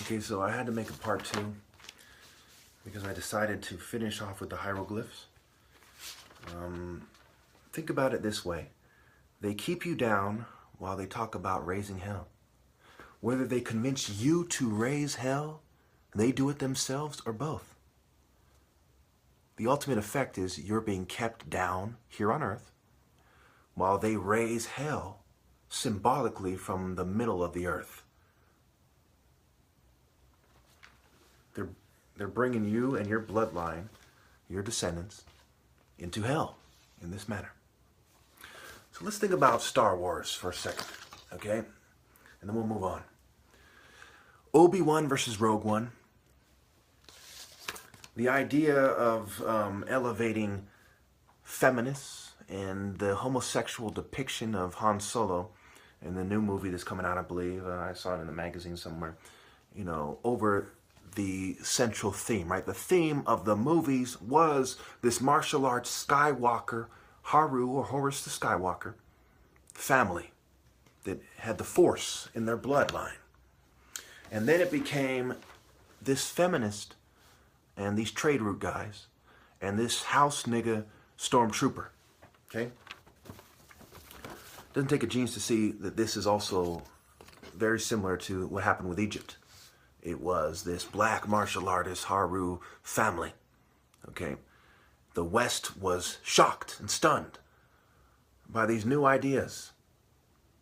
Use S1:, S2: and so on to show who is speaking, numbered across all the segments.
S1: Okay, so I had to make a part 2 because I decided to finish off with the hieroglyphs. Think about it this way. They keep you down while they talk about raising hell. Whether they convince you to raise hell, they do it themselves, or both. The ultimate effect is you're being kept down here on earth while they raise hell symbolically from the middle of the earth. They're bringing you and your bloodline, your descendants, into hell in this manner. So let's think about Star Wars for a second, okay? And then we'll move on. Obi-Wan versus Rogue One. The idea of elevating feminists and the homosexual depiction of Han Solo in the new movie that's coming out, I believe. I saw it in the magazine somewhere. You know, over the central theme, right? The theme of the movies was this martial arts Skywalker, Haru or Horus the Skywalker family that had the Force in their bloodline. And then it became this feminist and these trade route guys and this house nigga stormtrooper, okay? Doesn't take a genius to see that this is also very similar to what happened with Egypt. It was this black martial artist Haru family, okay? The West was shocked and stunned by these new ideas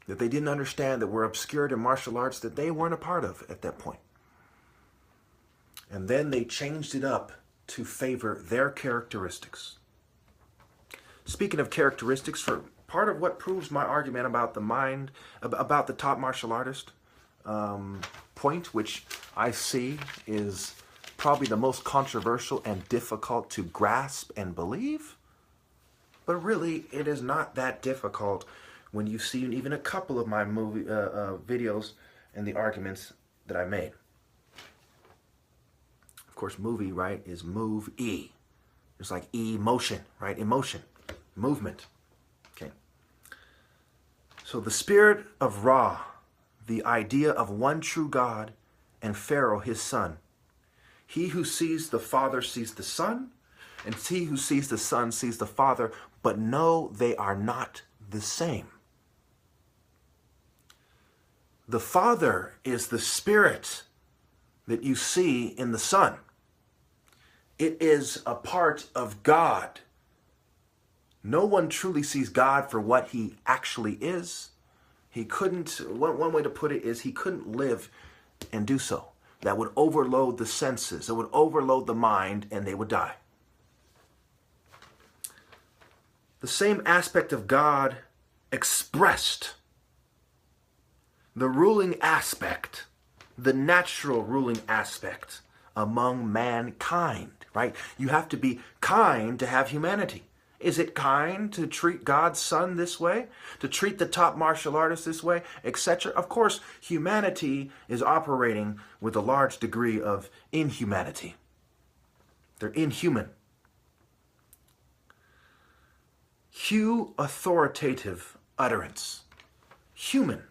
S1: that they didn't understand, that were obscured in martial arts that they weren't a part of at that point. And then they changed it up to favor their characteristics. Speaking of characteristics, for part of what proves my argument about the mind, about the top martial artist point, which I see is probably the most controversial and difficult to grasp and believe. But really, it is not that difficult when you see even a couple of my movie videos and the arguments that I made. Of course, movie, right, is move E. It's like emotion, right? Emotion, movement. Okay. So the spirit of Ra, the idea of one true God, and Pharaoh, his son. He who sees the Father sees the Son, and he who sees the Son sees the Father, but no, they are not the same. The Father is the Spirit that you see in the Son. It is a part of God. No one truly sees God for what he actually is. He couldn't, one way to put it is he couldn't live and do so. That would overload the senses. It would overload the mind and they would die. The same aspect of God expressed. The ruling aspect, the natural ruling aspect among mankind, right? You have to be kind to have humanity. Is it kind to treat God's son this way? To treat the top martial artist this way, etc.? Of course, humanity is operating with a large degree of inhumanity. They're inhuman. Cue authoritative utterance. Human.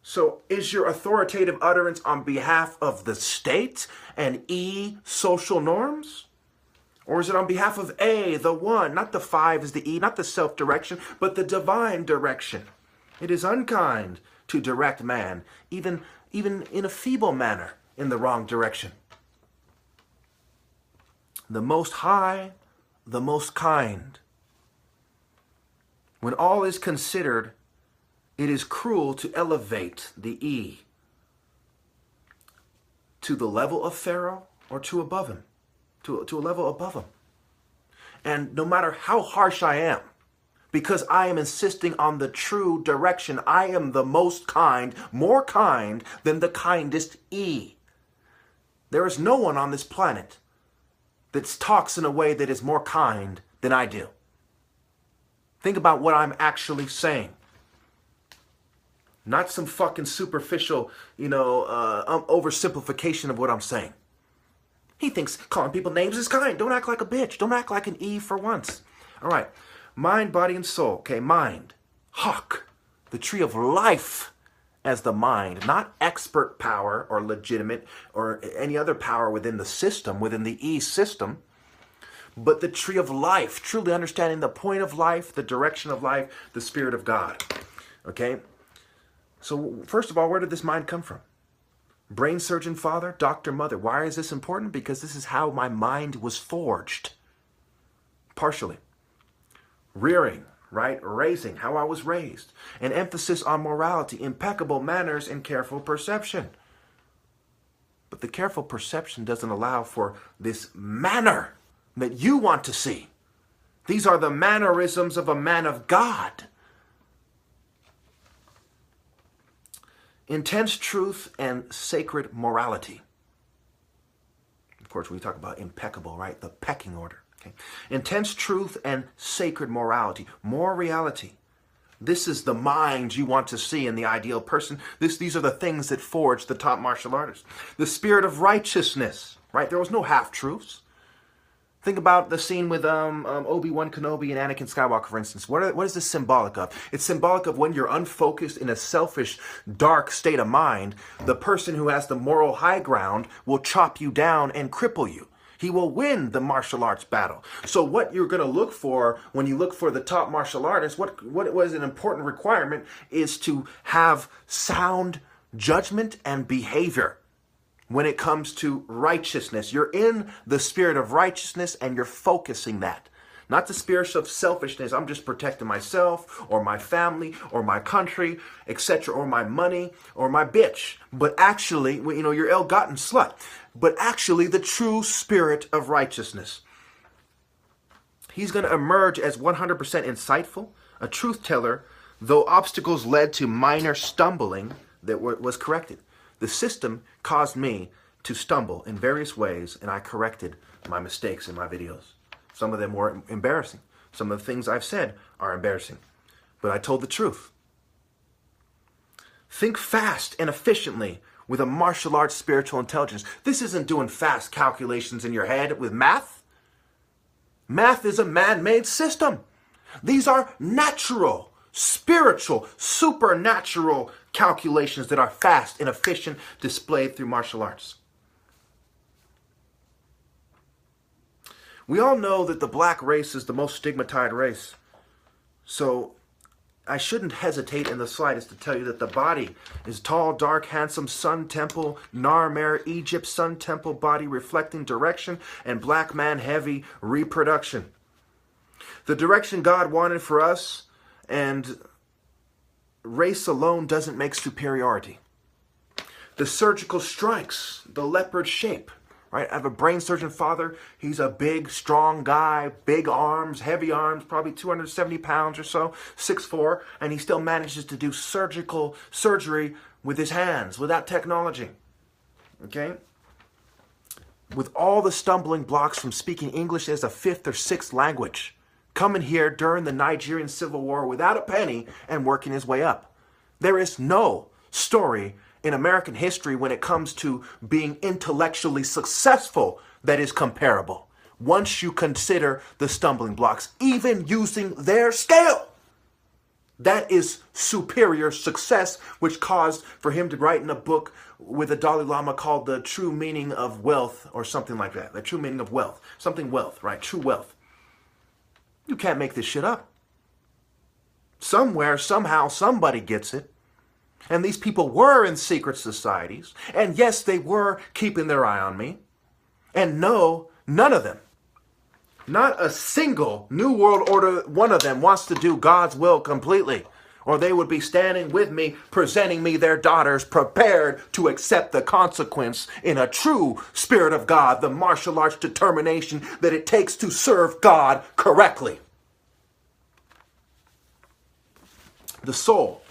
S1: So is your authoritative utterance on behalf of the state and E, social norms? Or is it on behalf of A, the one, not the 5 is the E, not the self-direction, but the divine direction? It is unkind to direct man, even in a feeble manner, in the wrong direction. The Most High, the most kind. When all is considered, it is cruel to elevate the E to the level of Pharaoh or to above him. To a level above him. And no matter how harsh I am, because I am insisting on the true direction, I am the most kind, more kind than the kindest E. There is no one on this planet that talks in a way that is more kind than I do. Think about what I'm actually saying. Not some fucking superficial, oversimplification of what I'm saying. He thinks calling people names is kind. Don't act like a bitch. Don't act like an E for once. All right. Mind, body, and soul. Okay, mind. Hawk, the tree of life as the mind, not expert power or legitimate or any other power within the system, within the E system, but the tree of life, truly understanding the point of life, the direction of life, the Spirit of God. Okay? So first of all, where did this mind come from? Brain surgeon father, doctor mother. Why is this important? Because this is how my mind was forged. Partially. Rearing, right? Raising, how I was raised. An emphasis on morality, impeccable manners, and careful perception. But the careful perception doesn't allow for this manner that you want to see. These are the mannerisms of a man of God. Intense truth and sacred morality. Of course, we talk about impeccable, right? The pecking order. Okay? Intense truth and sacred morality. More reality. This is the mind you want to see in the ideal person. These are the things that forge the top martial artist. The spirit of righteousness, right? There was no half-truths. Think about the scene with Obi-Wan Kenobi and Anakin Skywalker, for instance. What is this symbolic of? It's symbolic of when you're unfocused in a selfish, dark state of mind, the person who has the moral high ground will chop you down and cripple you. He will win the martial arts battle. So what you're going to look for when you look for the top martial artist, what was an important requirement is to have sound judgment and behavior. When it comes to righteousness, you're in the spirit of righteousness and you're focusing that. Not the spirit of selfishness, I'm just protecting myself or my family or my country, etc., or my money or my bitch. But actually, your ill-gotten slut. But actually the true spirit of righteousness. He's going to emerge as 100% insightful, a truth teller, though obstacles led to minor stumbling that was corrected. The system caused me to stumble in various ways, and I corrected my mistakes in my videos. Some of them were embarrassing. Some of the things I've said are embarrassing. But I told the truth. Think fast and efficiently with a martial arts spiritual intelligence. This isn't doing fast calculations in your head with math. Math is a man-made system. These are natural, spiritual, supernatural calculations that are fast and efficient, displayed through martial arts. We all know that the black race is the most stigmatized race. So I shouldn't hesitate in the slightest to tell you that the body is tall, dark, handsome, sun temple, Narmer, Egypt, sun temple, body reflecting direction, and black man heavy reproduction. The direction God wanted for us, and race alone doesn't make superiority. The surgical strikes, the leopard shape, right? I have a brain surgeon father. He's a big, strong guy, big arms, heavy arms, probably 270 pounds or so, 6'4", and he still manages to do surgery with his hands, without technology. Okay? With all the stumbling blocks from speaking English as a fifth or sixth language. Coming here during the Nigerian Civil War without a penny and working his way up. There is no story in American history when it comes to being intellectually successful that is comparable. Once you consider the stumbling blocks, even using their scale. That is superior success, which caused for him to write in a book with the Dalai Lama called The True Meaning of Wealth or something like that. The True Meaning of Wealth. Something wealth, right? True wealth. You can't make this shit up. Somewhere, somehow, somebody gets it. And these people were in secret societies. And yes, they were keeping their eye on me. And no, none of them, not a single New World Order one of them wants to do God's will completely. Or they would be standing with me, presenting me their daughters, prepared to accept the consequence in a true spirit of God, the martial arts determination that it takes to serve God correctly. The soul,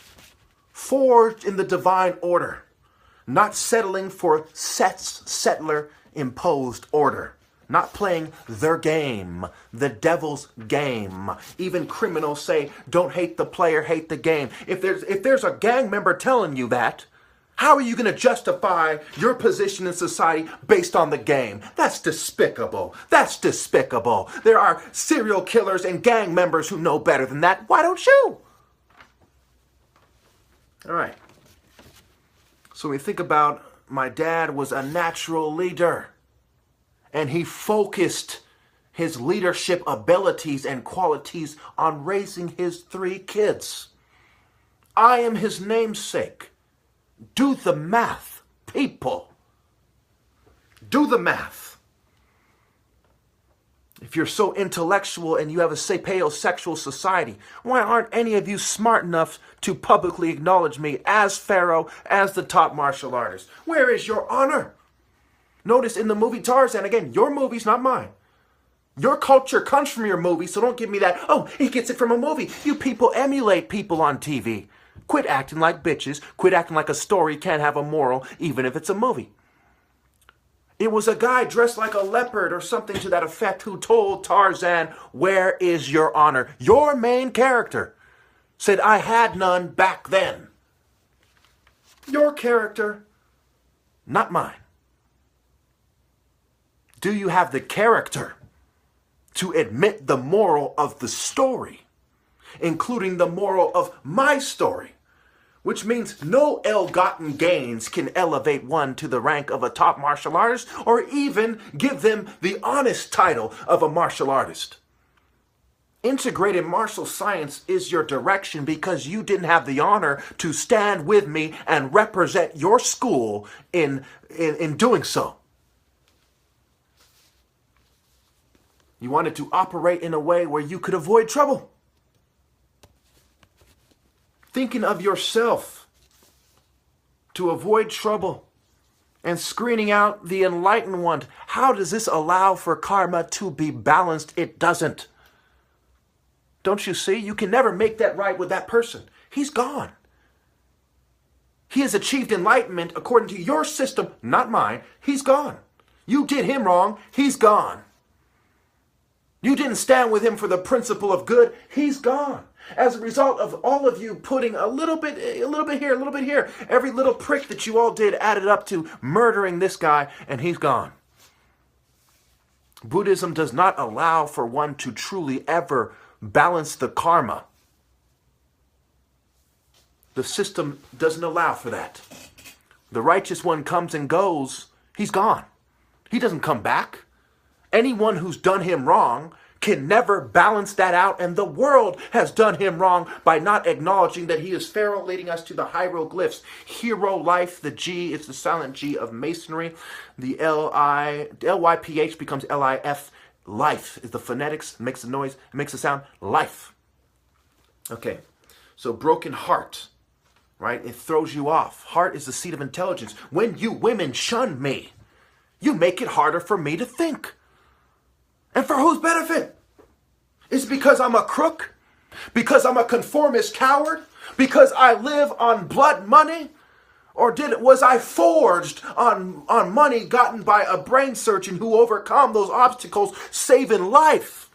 S1: forged in the divine order, not settling for settler-imposed order. Not playing their game, the devil's game. Even criminals say, don't hate the player, hate the game. If there's a gang member telling you that, how are you going to justify your position in society based on the game? That's despicable. That's despicable. There are serial killers and gang members who know better than that. Why don't you? All right. So when we think about, my dad was a natural leader, and he focused his leadership abilities and qualities on raising his 3 kids. I am his namesake. Do the math, people. Do the math. If you're so intellectual and you have a sapiosexual society, why aren't any of you smart enough to publicly acknowledge me as Pharaoh, as the top martial artist? Where is your honor? Notice in the movie Tarzan, again, your movie's not mine. Your culture comes from your movie, so don't give me that, oh, he gets it from a movie. You people emulate people on TV. Quit acting like bitches. Quit acting like a story can't have a moral, even if it's a movie. It was a guy dressed like a leopard or something to that effect who told Tarzan, where is your honor? Your main character said, I had none back then. Your character, not mine. Do you have the character to admit the moral of the story, including the moral of my story? Which means no ill-gotten gains can elevate one to the rank of a top martial artist or even give them the honest title of a martial artist. Integrated martial science is your direction because you didn't have the honor to stand with me and represent your school in doing so. You wanted to operate in a way where you could avoid trouble. Thinking of yourself to avoid trouble and screening out the enlightened one. How does this allow for karma to be balanced? It doesn't. Don't you see? You can never make that right with that person. He's gone. He has achieved enlightenment according to your system, not mine. He's gone. You did him wrong. He's gone. You didn't stand with him for the principle of good. He's gone. As a result of all of you putting a little bit here, a little bit here, every little prick that you all did added up to murdering this guy, and he's gone. Buddhism does not allow for one to truly ever balance the karma. The system doesn't allow for that. The righteous one comes and goes. He's gone. He doesn't come back. Anyone who's done him wrong can never balance that out, and the world has done him wrong by not acknowledging that he is Pharaoh, leading us to the hieroglyphs. Hero life, the G is the silent G of masonry. The L-Y-P-H becomes L-I-F. Life is the phonetics, makes the noise, makes the sound, life. Okay, so broken heart, right? It throws you off. Heart is the seat of intelligence. When you women shun me, you make it harder for me to think. And for whose benefit? Is it because I'm a crook? Because I'm a conformist coward? Because I live on blood money? Or was I forged on money gotten by a brain surgeon who overcome those obstacles, saving life?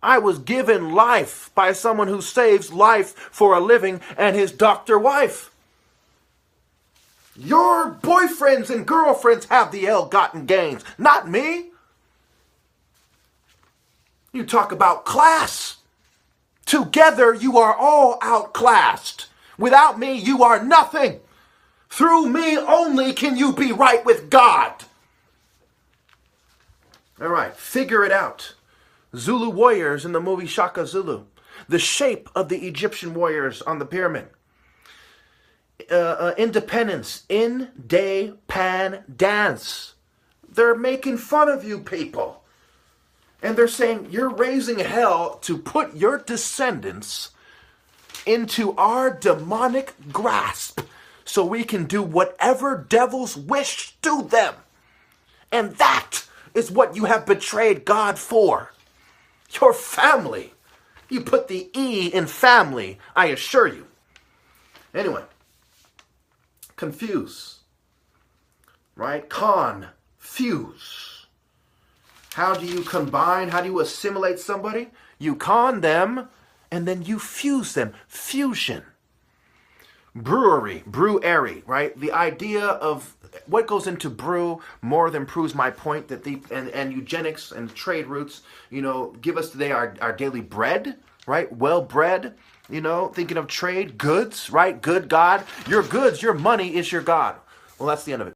S1: I was given life by someone who saves life for a living and his doctor wife. Your boyfriends and girlfriends have the ill-gotten gains, not me. You talk about class. Together you are all outclassed. Without me you are nothing. Through me only can you be right with God. All right, figure it out. Zulu warriors in the movie Shaka Zulu. The shape of the Egyptian warriors on the pyramid. Independence, in, day, pan, dance. They're making fun of you people. And they're saying, you're raising hell to put your descendants into our demonic grasp so we can do whatever devils wish to them. And that is what you have betrayed God for. Your family. You put the E in family, I assure you. Anyway, confuse, right? Confuse. How do you combine? How do you assimilate somebody? You con them, and then you fuse them. Fusion. Brewery, right? The idea of what goes into brew more than proves my point that and eugenics and trade routes, give us today our daily bread, right? Well bred, thinking of trade, goods, right? Good God. Your goods, your money is your God. Well, that's the end of it.